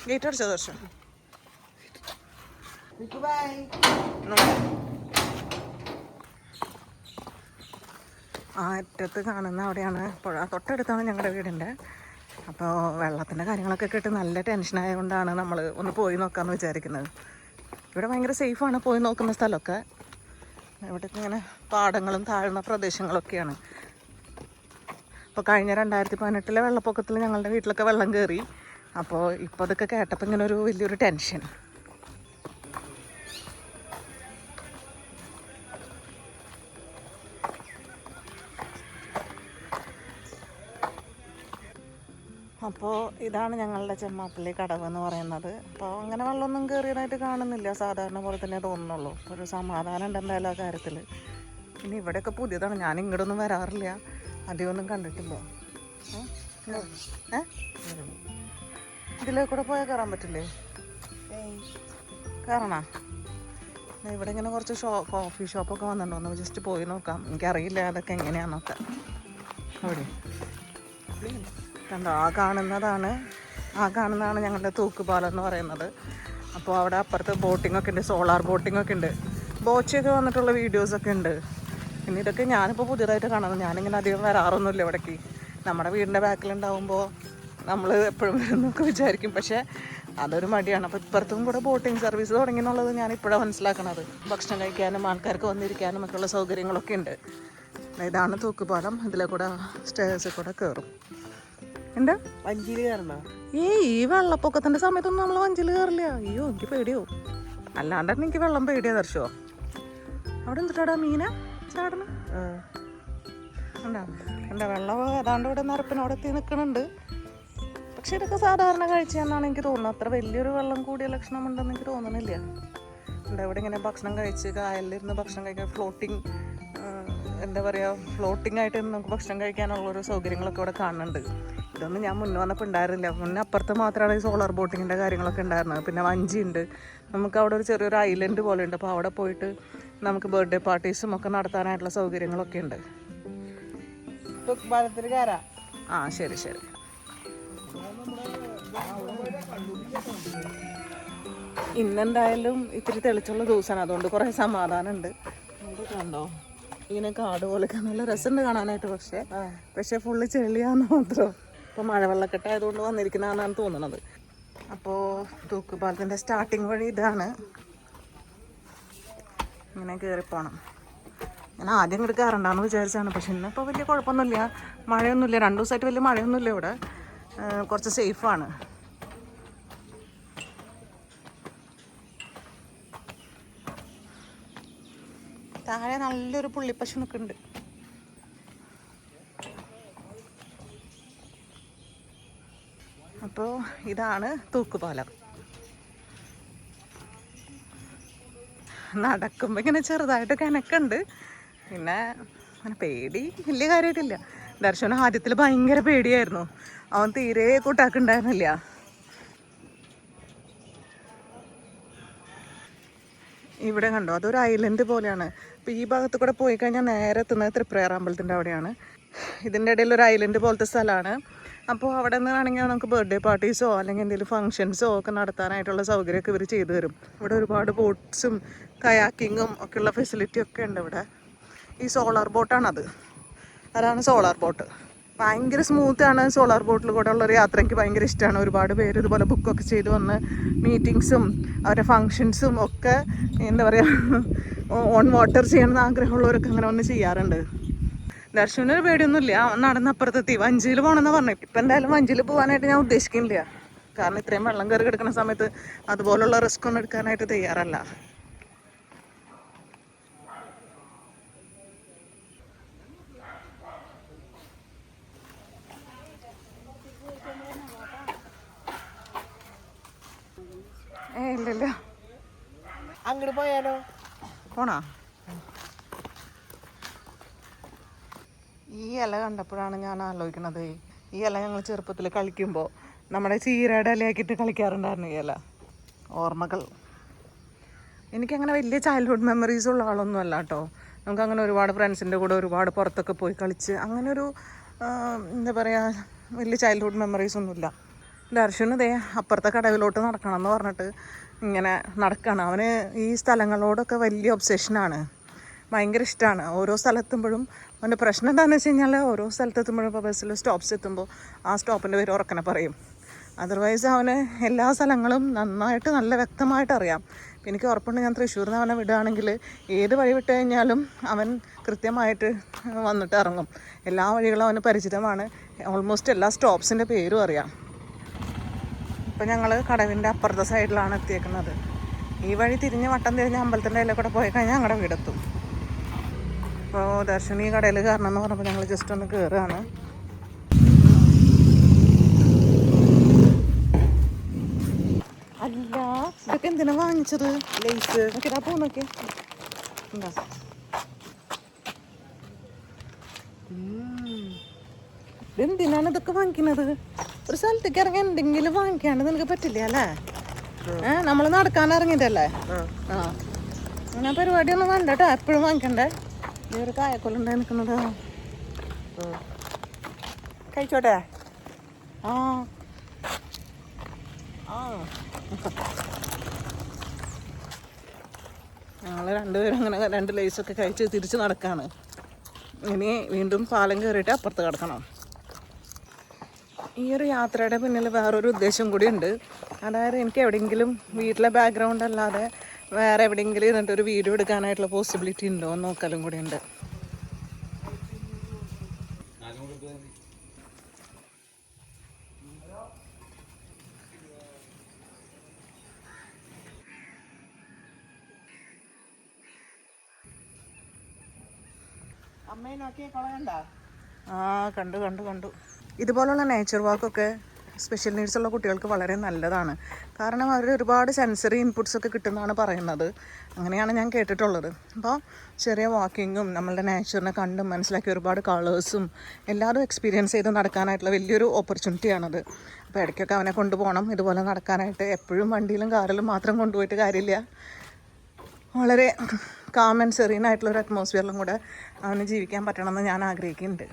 Gate അടിച്ചോ ദർശനം? ആ അറ്റത്ത് കാണുന്ന അവിടെയാണ് പുഴ, തൊട്ടടുത്താണ് ഞങ്ങളുടെ വീടിൻ്റെ. അപ്പോൾ വെള്ളത്തിൻ്റെ കാര്യങ്ങളൊക്കെ കേട്ട് നല്ല ടെൻഷനായതുകൊണ്ടാണ് നമ്മൾ ഒന്ന് പോയി നോക്കാമെന്ന് വിചാരിക്കുന്നത്. ഇവിടെ ഭയങ്കര സേഫാണ് പോയി നോക്കുന്ന സ്ഥലമൊക്കെ. ഇവിടെ ഇങ്ങനെ പാടങ്ങളും താഴ്ന്ന പ്രദേശങ്ങളൊക്കെയാണ്. അപ്പോൾ കഴിഞ്ഞ 2018 വെള്ളപ്പൊക്കത്തിൽ ഞങ്ങളുടെ വീട്ടിലൊക്കെ വെള്ളം കയറി. അപ്പോൾ ഇപ്പോൾ അതൊക്കെ കേട്ടപ്പോൾ ഇങ്ങനെ ഒരു വലിയൊരു ടെൻഷൻ. അപ്പോൾ ഇതാണ് ഞങ്ങളുടെ ചെമ്മാപ്പള്ളി കടവ് എന്ന് പറയുന്നത്. അപ്പോൾ അങ്ങനെ വെള്ളമൊന്നും കയറിയതായിട്ട് കാണുന്നില്ല, സാധാരണ പോലെ തന്നെ തോന്നുന്നുള്ളൂ. ഒരു സമാധാനം ഉണ്ട് എന്തായാലും ആ കാര്യത്തിൽ. ഇനി ഇവിടെയൊക്കെ പുതിയതാണ്, ഞാൻ ഇങ്ങോട്ടൊന്നും വരാറില്ല, അധികമൊന്നും കണ്ടിട്ടില്ല. ഇതിലേ കൂടെ പോയാൽ കയറാൻ പറ്റില്ലേ? കയറണോ? ഇവിടെ ഇങ്ങനെ കുറച്ച് കോഫി ഷോപ്പൊക്കെ വന്നിട്ടുണ്ടോ, ഒന്ന് ജസ്റ്റ് പോയി നോക്കാം. എനിക്കറിയില്ല അതൊക്കെ എങ്ങനെയാണെന്നൊക്കെ. അവിടെ കണ്ടോ, ആ കാണുന്നതാണ് ഞങ്ങളുടെ തൂക്കുപാലം എന്ന് പറയുന്നത്. അപ്പോൾ അവിടെ അപ്പുറത്ത് ബോട്ടിങ്ങൊക്കെ ഉണ്ട്, സോളാർ ബോട്ടിങ്ങൊക്കെ ഉണ്ട്, ബോച്ചൊക്കെ വന്നിട്ടുള്ള വീഡിയോസൊക്കെ ഉണ്ട്. പിന്നെ ഇതൊക്കെ ഞാനിപ്പോൾ പുതിയതായിട്ട് കാണുന്നത്. ഞാനിങ്ങനെ അധികം വരാറൊന്നുമില്ല ഇവിടേക്ക്. നമ്മുടെ വീടിൻ്റെ ബാക്കിലുണ്ടാവുമ്പോൾ നമ്മൾ എപ്പോഴും വരുന്നൊക്കെ വിചാരിക്കും, പക്ഷേ അതൊരു മടിയാണ്. അപ്പോൾ ഇപ്പുറത്തും കൂടെ ബോട്ടിങ് സർവീസ് തുടങ്ങി എന്നുള്ളത് ഞാൻ ഇപ്പോഴാണ് മനസ്സിലാക്കണത്. ഭക്ഷണം കഴിക്കാനും ആൾക്കാർക്ക് വന്നിരിക്കാനും ഒക്കെയുള്ള സൗകര്യങ്ങളൊക്കെ ഉണ്ട്. ഇതാണ് തൂക്കുപാലം. ഇതിലെ കൂടെ സ്റ്റേഴ്സിൽ കൂടെ കയറും. എന്താ വഞ്ചിയിൽ കയറണോ? ഈ വെള്ളപ്പൊക്കത്തിൻ്റെ സമയത്തൊന്നും നമ്മൾ വഞ്ചിയിൽ കയറില്ല. അയ്യോ, എനിക്ക് പേടിയോ. അല്ലാണ്ട് തന്നെ എനിക്ക് വെള്ളം പേടിയാ ദർശോ. അവിടെ എന്തിട്ടാടാ മീനാ ചാടണം? എന്താ വെള്ളം ഏതാണ്ട് ഇവിടെ നിരപ്പിനോടെ എത്തി നിൽക്കുന്നുണ്ട്. പക്ഷെ ഇതൊക്കെ സാധാരണ കാഴ്ചയെന്നാണ് എനിക്ക് തോന്നുന്നത്. അത്ര വലിയൊരു വെള്ളം കൂടിയ ലക്ഷണമുണ്ടെന്ന് എനിക്ക് തോന്നുന്നില്ല. എന്താ ഇവിടെ ഇങ്ങനെ ഭക്ഷണം കഴിച്ച് കായലിലിരുന്ന് ഭക്ഷണം കഴിക്കാൻ ഫ്ലോട്ടിങ്, എന്താ പറയുക, ഫ്ലോട്ടിംഗ് ആയിട്ട് നമുക്ക് ഭക്ഷണം കഴിക്കാനുള്ളൊരു സൗകര്യങ്ങളൊക്കെ ഇവിടെ കാണുന്നുണ്ട്. ഇതൊന്നും ഞാൻ മുന്നേ വന്നപ്പോൾ ഉണ്ടായിരുന്നില്ല. മുന്നേ അപ്പുറത്ത് മാത്രമാണ് ഈ സോളാർ ബോട്ടിങ്ങിൻ്റെ കാര്യങ്ങളൊക്കെ ഉണ്ടായിരുന്നത്. പിന്നെ വഞ്ചിയുണ്ട്, നമുക്ക് അവിടെ ഒരു ചെറിയൊരു ഐലൻഡ് പോലെ ഉണ്ട്. അപ്പോൾ അവിടെ പോയിട്ട് നമുക്ക് ബർത്ത്ഡേ പാർട്ടീസും ഒക്കെ നടത്താനായിട്ടുള്ള സൗകര്യങ്ങളൊക്കെ ഉണ്ട്. ആ ശരി ശരി. ഇന്നെന്തായാലും ഇത്തിരി തെളിച്ചുള്ള ദിവസമാണ്, അതുകൊണ്ട് കുറേ സമാധാനമുണ്ട്. കണ്ടോ ഇങ്ങനെ കാട് പോലെയൊക്കെ നല്ല രസമുണ്ട് കാണാനായിട്ട്. പക്ഷേ ഫുള്ള് ചെളിയാന്ന് മാത്രം. ഇപ്പോൾ മഴവെള്ളക്കെട്ടായതുകൊണ്ട് വന്നിരിക്കുന്നതാണെന്നാണ് തോന്നുന്നത്. അപ്പോൾ തൂക്കുപാലത്തിൻ്റെ സ്റ്റാർട്ടിങ് വഴി ഇതാണ്. ഇങ്ങനെ കയറിപ്പോണം. ഞാൻ ആദ്യം ഇങ്ങോട്ട് കയറണ്ടെന്ന് വിചാരിച്ചാണ്, പക്ഷെ ഇന്നിപ്പോൾ വലിയ കുഴപ്പമൊന്നുമില്ല, മഴയൊന്നുമില്ല. 2 ദിവസമായിട്ട് വലിയ മഴയൊന്നുമില്ല ഇവിടെ, കുറച്ച് സേഫാണ്. താഴെ നല്ലൊരു പുള്ളിപ്പശു നിൽക്കുന്നുണ്ട്. അപ്പോൾ ഇതാണ് തൂക്കുപാലം. നടക്കുമ്പോൾ ഇങ്ങനെ ചെറുതായിട്ട് കനക്കുണ്ട്. പിന്നെ അങ്ങനെ പേടി വലിയ കാര്യമായിട്ടില്ല. ദർശനം ആദ്യത്തിൽ ഭയങ്കര പേടിയായിരുന്നു, അവൻ തീരെ കൂട്ടാക്കുണ്ടായിരുന്നില്ല. ഇവിടെ കണ്ടോ, അതൊരു ഐലൻഡ് പോലെയാണ്. അപ്പോൾ ഈ ഭാഗത്ത് കൂടെ പോയി കഴിഞ്ഞാൽ നേരെ എത്തുന്നത് തൃപ്രയാർ അമ്പലത്തിൻ്റെ അവിടെയാണ്. ഇതിൻ്റെ ഇടയിൽ ഒരു ഐലൻഡ് പോലത്തെ സ്ഥലമാണ്. അപ്പോൾ അവിടെ നിന്ന് വേണമെങ്കിൽ നമുക്ക് ബർത്ത്ഡേ പാർട്ടീസോ അല്ലെങ്കിൽ എന്തെങ്കിലും ഫംഗ്ഷൻസോ ഒക്കെ നടത്താനായിട്ടുള്ള സൗകര്യമൊക്കെ ഇവർ ചെയ്തു തരും. ഇവിടെ ഒരുപാട് ബോട്ട്സും കയാക്കിങ്ങും ഒക്കെയുള്ള ഫെസിലിറ്റി ഒക്കെ ഉണ്ട് ഇവിടെ. ഈ സോളാർ ബോട്ടാണത്, അതാണ് സോളാർ ബോട്ട്. ഭയങ്കര സ്മൂത്താണ് സോളാർ ബോട്ടിൽ കൂടെ ഉള്ളൊരു യാത്ര. എനിക്ക് ഭയങ്കര ഇഷ്ടമാണ്. ഒരുപാട് പേര് ഇതുപോലെ ബുക്കൊക്കെ ചെയ്ത് വന്ന് മീറ്റിങ്സും അവരുടെ ഫങ്ഷൻസും ഒക്കെ എന്താ പറയുക, ഓൺ വാട്ടർ ചെയ്യണമെന്ന് ആഗ്രഹമുള്ളവരൊക്കെ അങ്ങനെ വന്ന് ചെയ്യാറുണ്ട്. ദർശനൊരു പേടിയൊന്നുമില്ല, നടന്നപ്പുറത്തെത്തി. വഞ്ചിയിൽ പോകണമെന്നാണ് പറഞ്ഞത്. ഇപ്പം എന്തായാലും വഞ്ചിയിൽ പോകാനായിട്ട് ഞാൻ ഉദ്ദേശിക്കുന്നില്ല, കാരണം ഇത്രയും വെള്ളം കയറി കിടക്കുന്ന സമയത്ത് അതുപോലുള്ള റിസ്ക് ഒന്നും എടുക്കാനായിട്ട് തയ്യാറല്ല. ഇല്ലല്ലോ, അങ്ങോട്ട് പോയാലോ? പോണോ? ഈ ഇല കണ്ടപ്പോഴാണ് ഞാൻ ആലോചിക്കണത്, ഈ ഇല ഞങ്ങൾ ചെറുപ്പത്തിൽ കളിക്കുമ്പോൾ നമ്മുടെ ചീരയുടെ ഇലയാക്കിയിട്ട് കളിക്കാറുണ്ടായിരുന്നു. ഈ ഇല ഓർമ്മകൾ. എനിക്കങ്ങനെ വലിയ ചൈൽഡ്ഹുഡ് മെമ്മറീസ് ഉള്ള ആളൊന്നും അല്ല കേട്ടോ. നമുക്കങ്ങനെ ഒരുപാട് ഫ്രണ്ട്സിൻ്റെ കൂടെ ഒരുപാട് പുറത്തൊക്കെ പോയി കളിച്ച് അങ്ങനെ ഒരു എന്താ പറയുക, വലിയ ചൈൽഡ്ഹുഡ് മെമ്മറീസ് ഒന്നുമില്ല. ദർശന് ഇതേ അപ്പുറത്തെ കടവിലോട്ട് നടക്കണം എന്ന് പറഞ്ഞിട്ട് ഇങ്ങനെ നടക്കുകയാണ്. അവന് ഈ സ്ഥലങ്ങളോടൊക്കെ വലിയ ഒബ്സെഷനാണ്, ഭയങ്കര ഇഷ്ടമാണ്. ഓരോ സ്ഥലത്തുമ്പോഴും അവൻ്റെ പ്രശ്നം എന്താണെന്ന് വെച്ച് കഴിഞ്ഞാൽ ഓരോ സ്ഥലത്തെത്തുമ്പോഴും ഇപ്പോൾ ബസ്സിൽ സ്റ്റോപ്സ് എത്തുമ്പോൾ ആ സ്റ്റോപ്പിൻ്റെ പേര് ഉറക്കനെ പറയും. അതർവൈസ് അവന് എല്ലാ സ്ഥലങ്ങളും നന്നായിട്ട് നല്ല വ്യക്തമായിട്ട് അറിയാം. അപ്പം എനിക്ക് ഉറപ്പുണ്ട്, ഞാൻ തൃശ്ശൂരിൽ നിന്ന് അവനെ വിടുകയാണെങ്കിൽ ഏത് വഴി വിട്ട് കഴിഞ്ഞാലും അവൻ കൃത്യമായിട്ട് വന്നിട്ട് ഇറങ്ങും. എല്ലാ വഴികളും അവന് പരിചിതമാണ്, ഓൾമോസ്റ്റ് എല്ലാ സ്റ്റോപ്സിൻ്റെ പേരും അറിയാം. ഇപ്പം ഞങ്ങൾ കടവിൻ്റെ അപ്പുറത്തെ സൈഡിലാണ് എത്തിയേക്കുന്നത്. ഈ വഴി തിരിഞ്ഞ് വട്ടം തിരിഞ്ഞ് അമ്പലത്തിൻ്റെ അതിലെ കൂടെ പോയി കഴിഞ്ഞാൽ ഞങ്ങളുടെ വീടെത്തും. അപ്പോൾ ദർശനി കടയിൽ കയറണം എന്ന് പറഞ്ഞപ്പോൾ ഞങ്ങൾ ജസ്റ്റ് ഒന്ന് കയറുകയാണ്. അല്ല, ഇതൊക്കെ എന്തിനാ വാങ്ങിച്ചത്? ലേസ് നോക്കിയതാ, പോ നോക്കിയാ എന്താ ഇതെന്തിനാണ് ഇതൊക്കെ വാങ്ങിക്കുന്നത്? ഒരു സ്ഥലത്തേക്ക് ഇറങ്ങി എന്തെങ്കിലും വാങ്ങിക്കാണ്ട് നിനക്ക് പറ്റില്ല അല്ലേ? നമ്മൾ നടക്കാൻ ഇറങ്ങിയതല്ലേ? ആ, അങ്ങനെ പരിപാടിയൊന്നും വേണ്ട കേട്ടോ, എപ്പോഴും വാങ്ങിക്കണ്ടേ. ഈ ഒരു കായക്കൊല്ലുണ്ടായി നിൽക്കുന്നത് കഴിച്ചോട്ടെ. ആ ആ ഞങ്ങൾ രണ്ടുപേരും അങ്ങനെ 2 ലേസൊക്കെ കഴിച്ച് തിരിച്ച് നടക്കുകയാണ്. ഇനി വീണ്ടും പാലം കയറിയിട്ട് അപ്പുറത്ത് കിടക്കണം. ഈ ഒരു യാത്രയുടെ പിന്നിൽ വേറൊരു ഉദ്ദേശം കൂടി ഉണ്ട്. അതായത് എനിക്ക് എവിടെയെങ്കിലും വീട്ടിലെ ബാക്ക്ഗ്രൗണ്ട് അല്ലാതെ വേറെ എവിടെയെങ്കിലും ഇരുന്നിട്ടൊരു വീഡിയോ എടുക്കാനായിട്ടുള്ള പോസിബിലിറ്റി ഉണ്ടോ എന്ന് നോക്കലും കൂടി ഉണ്ട്. ആ, കണ്ടു കണ്ടു കണ്ടു. ഇതുപോലുള്ള നേച്ചർ വാക്കൊക്കെ സ്പെഷ്യൽ നീഡ്സ് ഉള്ള കുട്ടികൾക്ക് വളരെ നല്ലതാണ്. കാരണം അവർ ഒരുപാട് സെൻസറി ഇൻപുട്സ് ഒക്കെ കിട്ടുന്നതാണ് പറയുന്നത്. അങ്ങനെയാണ് ഞാൻ കേട്ടിട്ടുള്ളത്. അപ്പോൾ ചെറിയ വാക്കിങ്ങും നമ്മളുടെ നേച്ചറിനെ കണ്ടും മനസ്സിലാക്കി ഒരുപാട് കളേഴ്സും എല്ലാതും എക്സ്പീരിയൻസ് ചെയ്ത് നടക്കാനായിട്ടുള്ള വലിയൊരു ഓപ്പർച്യൂണിറ്റിയാണത്. അപ്പോൾ ഇടയ്ക്കൊക്കെ അവനെ കൊണ്ടുപോകണം ഇതുപോലെ നടക്കാനായിട്ട്. എപ്പോഴും വണ്ടിയിലും കാറിലും മാത്രം കൊണ്ടുപോയിട്ട് കാര്യമില്ല. വളരെ കാം ആൻഡ് സെറീൻ ആയിട്ടുള്ളൊരു അറ്റ്മോസ്ഫിയറിലും കൂടെ അവന് ജീവിക്കാൻ പറ്റണമെന്ന് ഞാൻ ആഗ്രഹിക്കുന്നുണ്ട്.